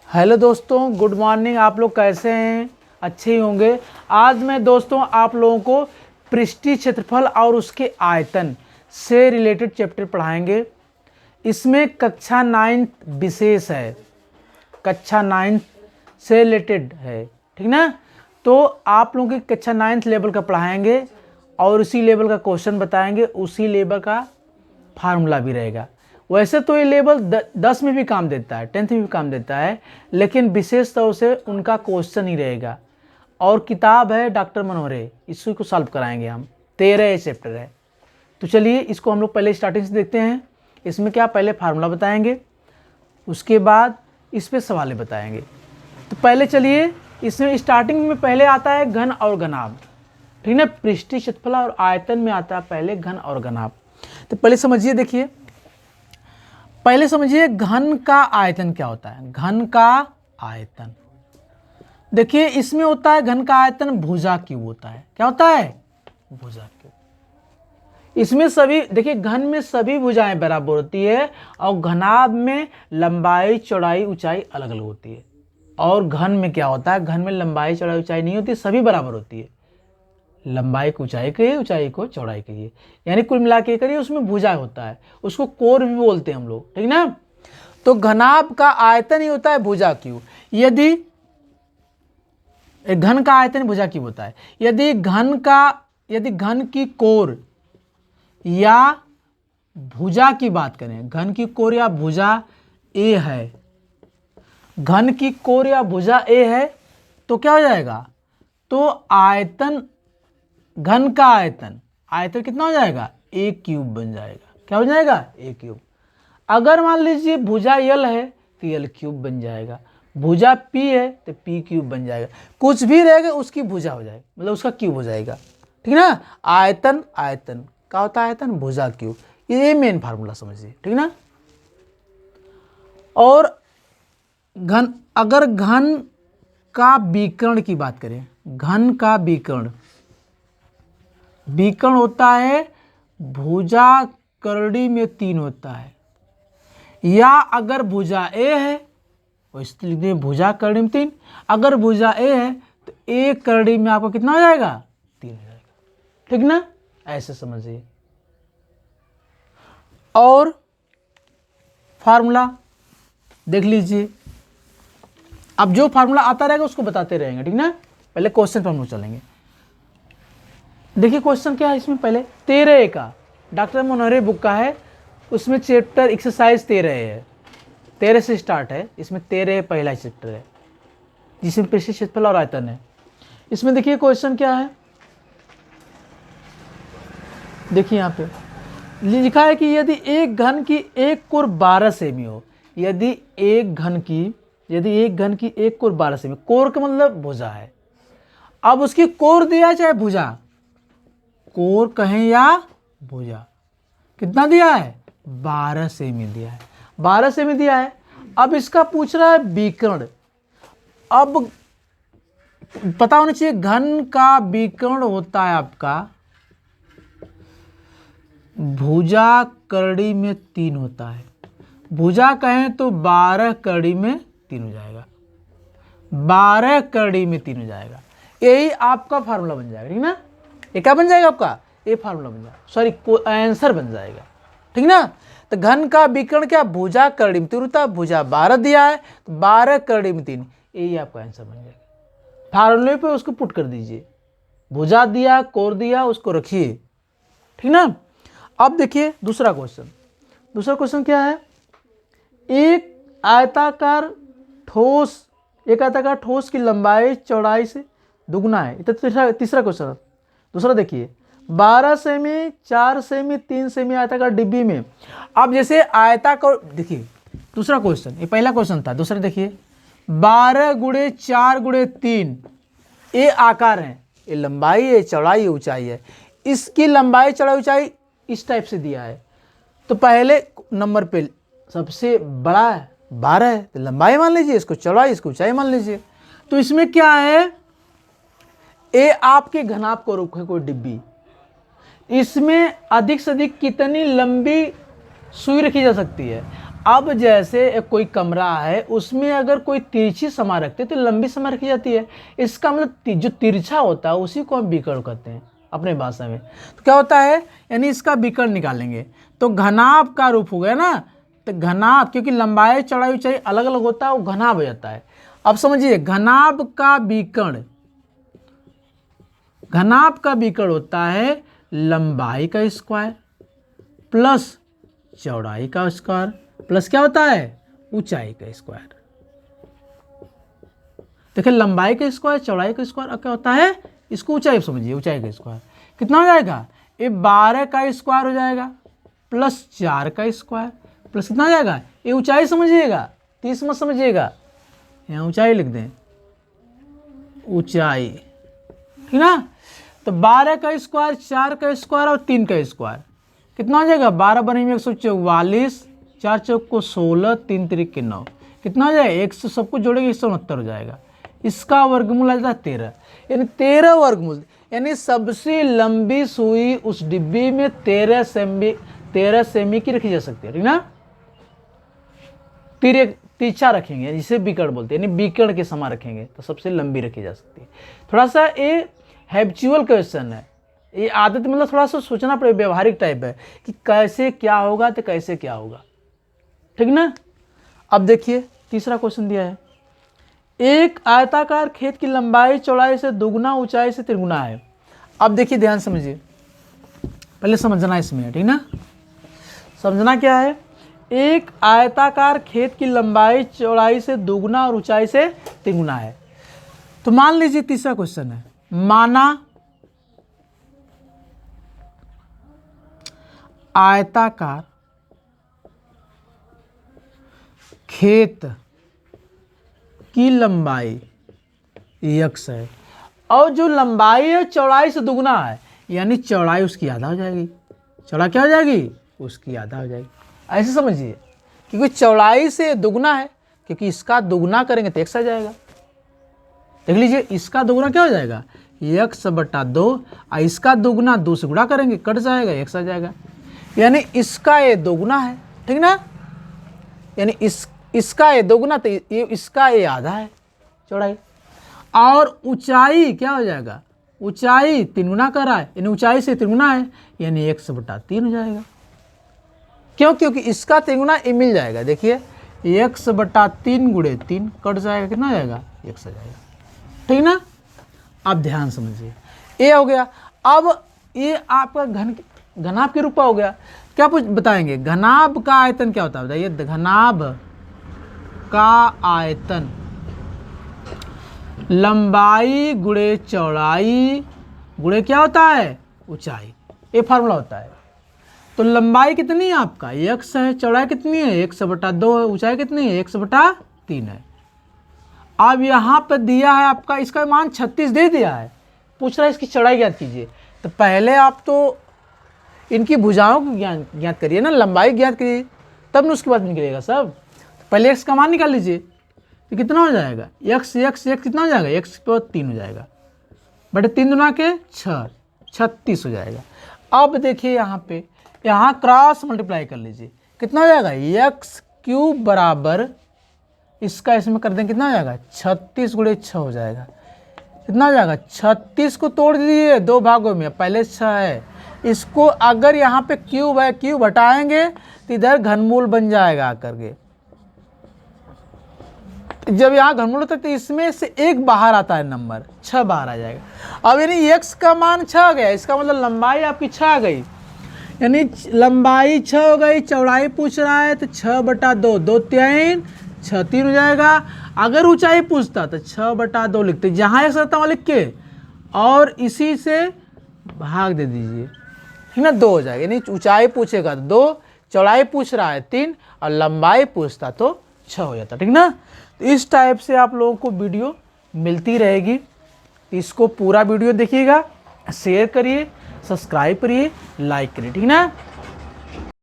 Hello दोस्तों, good morning. आप लोग कैसे हैं? अच्छे ही होंगे। आज मैं दोस्तों आप लोगों को पृष्ठीय क्षेत्रफल और उसके आयतन से रिलेटेड चैप्टर पढ़ाएंगे। इसमें कक्षा 9 विशेष है, कक्षा 9 से रिलेटेड है, ठीक ना। तो आप लोगों की कक्षा 9th लेवल का पढ़ाएंगे और उसी लेवल का क्वेश्चन बताएंगे, उसी लेवल का फार्मूला भी रहेगा। वैसे तो ये लेवल 10 में भी काम देता है, 10th में भी काम देता है, लेकिन विशेष तौर से उनका क्वेश्चन ही रहेगा। और किताब है डॉक्टर मनोहरे, इसी को सॉल्व कराएंगे हम। 13 चैप्टर है। तो चलिए इसको हम लोग पहले स्टार्टिंग से देखते हैं। इसमें क्या, पहले फार्मूला बताएंगे, उसके बाद इस पर सवाल बताएंगे। तो पहले चलिए, इसमें स्टार्टिंग में पहले आता है घन और घनाभ, ठीक ना। पृष्ठीय क्षेत्रफल और आयतन में आता है पहले घन और घनाभ। तो पहले समझिए, देखिए पहले समझिए घन का आयतन क्या होता है। घन का आयतन देखिए इसमें होता है, घन का आयतन भुजा क्यूब होता है। क्या होता है? भुजा क्यूब। इसमें सभी देखिए, घन में सभी भुजाएं बराबर होती है और घनाभ में लंबाई चौड़ाई ऊंचाई अलग अलग होती है। और घन में क्या होता है, घन में लंबाई चौड़ाई ऊंचाई नहीं होती, सभी बराबर होती है। लंबाई को ऊंचाई कहिए, ऊंचाई को चौड़ाई कहिए, यानी कुल मिला के करिए उसमें भुजा होता है, उसको कोर भी बोलते हैं हम लोग, ठीक ना। तो घनाभ का आयतन ही होता है भुजा क्यूब। यदि घन का आयतन भुजा क्यूब होता है। यदि घन की कोर या भुजा की बात करें, घन की कोर या भुजा ए है, घन की कोर या भुजा ए है, तो क्या हो जाएगा? तो आयतन, घन का आयतन कितना हो जाएगा? ए क्यूब बन जाएगा। क्या हो जाएगा? ए क्यूब। अगर मान लीजिए भुजा यल है तो यल क्यूब बन जाएगा, भुजा पी है तो पी क्यूब बन जाएगा। कुछ भी रहेगा उसकी भुजा हो जाएगा, मतलब उसका क्यूब हो जाएगा, ठीक ना। आयतन क्या होता है? आयतन भुजा क्यूब। ये मेन फार्मूला समझिए, ठीक ना। और घन, अगर घन का विकर्ण की बात करें, घन का विकर्ण होता है भुजा करड़ी में 3 होता है। या अगर भुजा ए है, लिख दीजिए भुजा करड़ी में 3। अगर भुजा ए है तो ए करड़ी में आपको कितना हो जाएगा? 3 हो जाएगा, ठीक ना। ऐसे समझिए। और फार्मूला देख लीजिए, अब जो फार्मूला आता रहेगा उसको बताते रहेंगे, ठीक ना। पहले क्वेश्चन पर हम लोग चलेंगे। देखिए क्वेश्चन क्या है इसमें, पहले 13 का डॉक्टर मनोहरे बुक का है, उसमें चैप्टर एक्सरसाइज 13 है, 13 से स्टार्ट है। इसमें 13 पहला चैप्टर है जिसमें पृष्ठीय क्षेत्रफल और आयतन है। इसमें देखिए क्वेश्चन क्या है, देखिए यहाँ पे लिखा है कि यदि एक घन की एक कोर 12 सेमी हो, यदि एक घन की एक कोर 12 सेमी, कोर का मतलब भुजा है। अब उसकी कोर दिया चाहे भुजा, कोर कहें या भुजा, कितना दिया है? 12 सेमी दिया है, 12 सेमी दिया है। अब इसका पूछ रहा है विकर्ण। अब पता होना चाहिए घन का विकर्ण होता है आपका भुजा करड़ी में 3 होता है। भुजा कहें तो 12 करड़ी में 3 हो जाएगा, 12 करड़ी में 3 हो जाएगा। यही आपका फार्मूला बन जाएगा, ठीक ना। ये क्या बन जाएगा आपका? ये फार्मूला बन जाएगा, सॉरी आंसर बन जाएगा, ठीक ना। तो घन का विकर्ण क्या? भुजा करड़ी में 3 होता है, भुजा 12 दिया है तो 12 करड़ी में 3, यही आपका आंसर बन जाएगा। फार्मूले पे उसको पुट कर दीजिए, भुजा दिया, कोर दिया, उसको रखिए, ठीक ना। अब देखिए दूसरा क्वेश्चन क्या है, एक आयताकार ठोस की लंबाई चौड़ाई से दुगना है। तो तीसरा क्वेश्चन। दूसरा देखिए, 12 सेमी, 4 सेमी, 3 सेमी आयताकार डिब्बी में। अब जैसे आयताकार, देखिए दूसरा क्वेश्चन, ये पहला क्वेश्चन था, दूसरा देखिए 12 गुणे 4 गुणे 3, ये आकार है, ये लंबाई है, चौड़ाई है, ऊंचाई है। इसकी लंबाई चौड़ाई ऊंचाई इस टाइप से दिया है। तो पहले नंबर पे सबसे बड़ा है 12 है, तो लंबाई मान लीजिए, इसको चौड़ाई, इसको ऊंचाई मान लीजिए। तो इसमें क्या है, ये आपके घनाभ को रूप है कोई डिब्बी, इसमें अधिक से अधिक कितनी लंबी सुई रखी जा सकती है? अब जैसे एक कोई कमरा है, उसमें अगर कोई तिरछी समा रखते तो लंबी समा रखी जाती है। इसका मतलब जो तिरछा होता है उसी को हम विकर्ण कहते हैं अपने भाषा में। तो क्या होता है, यानी इसका विकर्ण निकालेंगे तो घनाभ का रूप हो गया ना। तो घनाभ, क्योंकि लंबाई चौड़ाई ऊंचाई अलग अलग होता है, वो घनाभ हो जाता है। अब समझिए, घनाभ का विकर्ण, घनाभ का विकर्ण होता है लंबाई का स्क्वायर प्लस चौड़ाई का स्क्वायर प्लस क्या होता है, ऊंचाई का स्क्वायर। देखिए, लंबाई का स्क्वायर, चौड़ाई का स्क्वायर, अब क्या होता है, इसको ऊंचाई समझिए, ऊंचाई का स्क्वायर कितना हो जाएगा, ये 12 का स्क्वायर हो जाएगा प्लस 4 का स्क्वायर प्लस कितना हो जाएगा, ये ऊंचाई समझिएगा, 30 मत समझिएगा, यहाँ ऊंचाई लिख दें, ऊंचाई, ठीक ना। तो 12 का स्क्वायर, 4 का स्क्वायर और 3 का स्क्वायर कितना हो जाएगा, 12 बनेंगे 144, 4 चौक को 16, 3 तिरिक के 9, कितना हो जाएगा, 100, सब कुछ जोड़ेंगे 169 हो जाएगा। इसका वर्गमूल आ जाता है 13, यानी 13 वर्गमूल, यानी सबसे लंबी सुई उस डिब्बी में 13 सेमी की रखी जा सकती है, ठीक ना। तिरछा रखेंगे जिसे विकर्ण बोलते हैं, यानी विकर्ण के समान रखेंगे तो सबसे लंबी रखी जा सकती है। थोड़ा सा ये हैबिचुअल क्वेश्चन है, ये आदत मतलब थोड़ा सा सोचना पड़े, व्यवहारिक टाइप है कि कैसे क्या होगा तो कैसे क्या होगा, ठीक ना। अब देखिए तीसरा क्वेश्चन दिया है, एक आयताकार खेत की लंबाई चौड़ाई से दुगुना ऊंचाई से त्रिगुना है। अब देखिए ध्यान समझिए, पहले समझना इसमें, ठीक ना। समझना क्या है, एक आयताकार खेत की लंबाई चौड़ाई से दुगुना और ऊंचाई से तिगुना है। तो मान लीजिए तीसरा क्वेश्चन है, माना आयताकार खेत की लंबाई x है और जो लंबाई है चौड़ाई से दुगुना है, यानी चौड़ाई उसकी आधा हो जाएगी, चौड़ा क्या हो जाएगी, उसकी आधा हो जाएगी। ऐसे समझिए, क्योंकि चौड़ाई से दुगुना है, क्योंकि इसका दुगुना करेंगे तो x आ जाएगा। देख लीजिए, इसका दुगुना क्या हो जाएगा, x/2, और इसका दुगुना 2 से गुणा करेंगे कट जाएगा, x आ जाएगा। यानी इसका ये दोगुना है, ठीक ना, यानी इसका ये दोगुना तो ये इसका ये आधा है चौड़ाई, और ऊंचाई क्या हो जाएगा, ऊंचाई 3 गुना कर रहा है, यानी ऊंचाई से 3 गुना है, यानी 1/3 हो जाएगा। क्यों, क्योंकि इसका 3 गुना ये मिल जाएगा। देखिए 1/3 गुणे 3 कट जाएगा, कितना हो जाएगा, x आ जाएगा, ठीक ना। अब ध्यान समझिए, ये हो गया। अब ये आपका घनाभ के रूप हो गया। क्या कुछ बताएंगे, घनाभ का आयतन क्या होता है बताइए, घनाभ का आयतन लंबाई गुणे चौड़ाई गुणे क्या होता है, ऊंचाई, ये फार्मूला होता है। तो लंबाई कितनी है आपका, x है, चौड़ाई कितनी है, 1/2 है, ऊंचाई कितनी है, 1/3 है। अब यहाँ पर दिया है आपका, इसका मान 36 दे दिया है, पूछ रहा है इसकी चौड़ाई ज्ञात कीजिए। तो पहले आप तो इनकी भुजाओं को ज्ञात करिए ना, लंबाई ज्ञात करिए, तब न उसके बाद निकलेगा सब। तो पहले x का मान निकाल लीजिए, तो कितना हो जाएगा, x कितना हो जाएगा, x/3 हो जाएगा, बटे 3 दुना के 6, 36 हो जाएगा। अब देखिए यहाँ पे, यहाँ क्रॉस मल्टीप्लाई कर लीजिए, कितना हो जाएगा, x³ बराबर इसका इसमें कर दें, कितना हो जाएगा, 36 गुणे 6 हो जाएगा, कितना हो जाएगा, 36 को तोड़ दीजिए 2 भागों में, पहले 6 है, इसको अगर यहाँ पे क्यूब है, क्यूब हटाएंगे तो इधर घनमूल बन जाएगा आकर के। जब यहाँ घनमूल होता है तो इसमें से एक बाहर आता है, नंबर 6 बाहर आ जाएगा। अब यानी x का मान 6 आ गया, इसका मतलब लंबाई आपकी 6 आ गई, यानी लंबाई 6 हो गई, चौड़ाई पूछ रहा है तो 6/2, 2 3 6 3 हो जाएगा। अगर ऊंचाई पूछता तो 6/2 लिखते, जहाँ x रहता वहाँ लिख के और इसी से भाग दे दीजिए, ठीक ना, 2 हो जाएगा। यानी ऊंचाई पूछेगा तो 2, चौड़ाई पूछ रहा है 3 और लंबाई पूछता तो 6 हो जाता, ठीक ना। तो इस टाइप से आप लोगों को वीडियो मिलती रहेगी, इसको पूरा वीडियो देखिएगा, शेयर करिए, सब्सक्राइब करिए, लाइक करिए, ठीक ना।